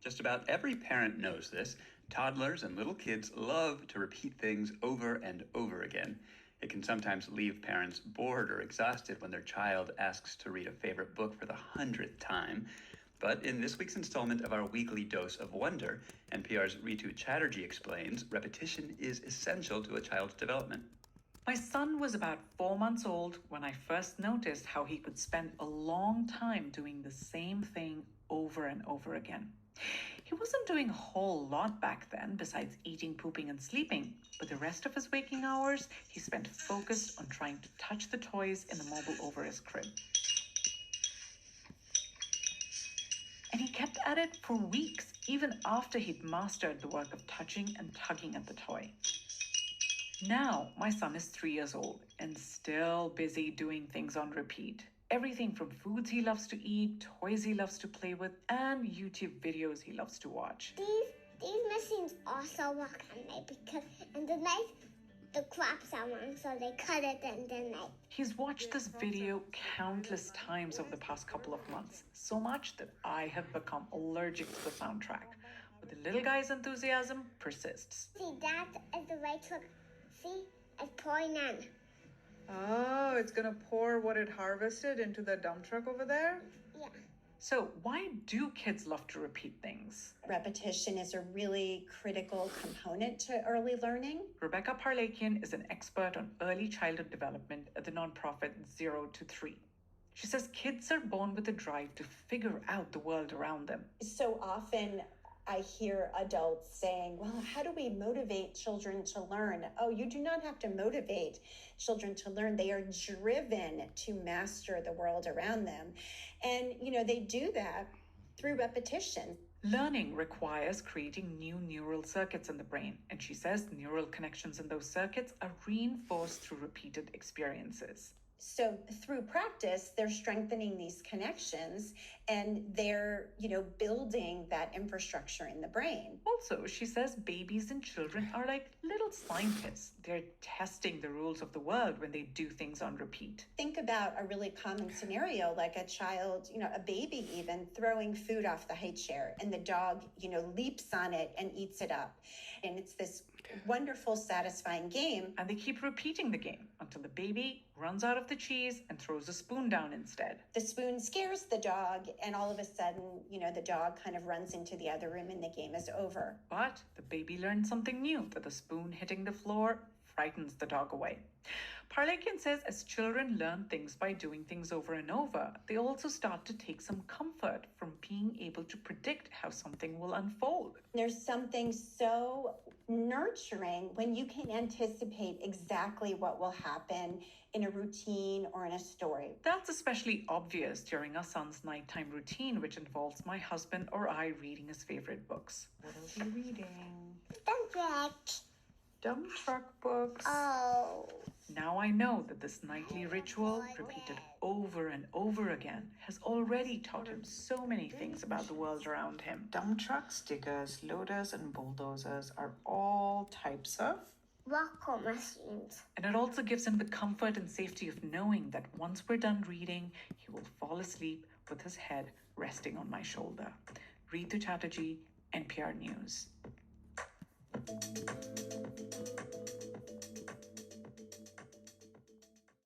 Just about every parent knows this. Toddlers and little kids love to repeat things over and over again. It can sometimes leave parents bored or exhausted when their child asks to read a favorite book for the 100th time. But in this week's installment of our weekly dose of wonder, NPR's Ritu Chatterjee explains repetition is essential to a child's development. My son was about 4 months old when I first noticed how he could spend a long time doing the same thing over and over again. He wasn't doing a whole lot back then besides eating, pooping, and sleeping, but the rest of his waking hours he spent focused on trying to touch the toys in the mobile over his crib. And he kept at it for weeks, even after he'd mastered the work of touching and tugging at the toy. Now, my son is 3 years old and still busy doing things on repeat. Everything from foods he loves to eat, toys he loves to play with, and YouTube videos he loves to watch. These machines also work on night because in the night the crops are wrong, so they cut it in the night. He's watched this video countless times over the past couple of months, so much that I have become allergic to the soundtrack. But the little guy's enthusiasm persists. See, that is the right trick. See, it's pouring in. Oh, it's going to pour what it harvested into the dump truck over there? Yeah. So why do kids love to repeat things? Repetition is a really critical component to early learning. Rebecca Parlakian is an expert on early childhood development at the nonprofit 0 to 3. She says kids are born with a drive to figure out the world around them. So often I hear adults saying, well, how do we motivate children to learn? Oh, you do not have to motivate children to learn. They are driven to master the world around them. And, they do that through repetition. Learning requires creating new neural circuits in the brain. And she says neural connections in those circuits are reinforced through repeated experiences. So through practice, they're strengthening these connections and they're, building that infrastructure in the brain. Also, she says babies and children are like little scientists. They're testing the rules of the world when they do things on repeat. Think about a really common scenario, like a child, a baby even, throwing food off the high chair and the dog, leaps on it and eats it up. And it's this wonderful, satisfying game. And they keep repeating the game until the baby runs out of the cheese and throws a spoon down instead. The spoon scares the dog, and all of a sudden, the dog kind of runs into the other room and the game is over. But the baby learned something new, that the spoon hitting the floor frightens the dog away. Parlakian says as children learn things by doing things over and over, they also start to take some comfort from being able to predict how something will unfold. There's something so nurturing when you can anticipate exactly what will happen in a routine or in a story. That's especially obvious during our son's nighttime routine, which involves my husband or I reading his favorite books. What are we reading? Dump truck books. Oh. Now I know that this nightly ritual, repeated over and over again, has already taught him so many things about the world around him. Dump trucks, diggers, loaders, and bulldozers are all types of Worker machines. And it also gives him the comfort and safety of knowing that once we're done reading, he will fall asleep with his head resting on my shoulder. Ritu Chatterjee, NPR News.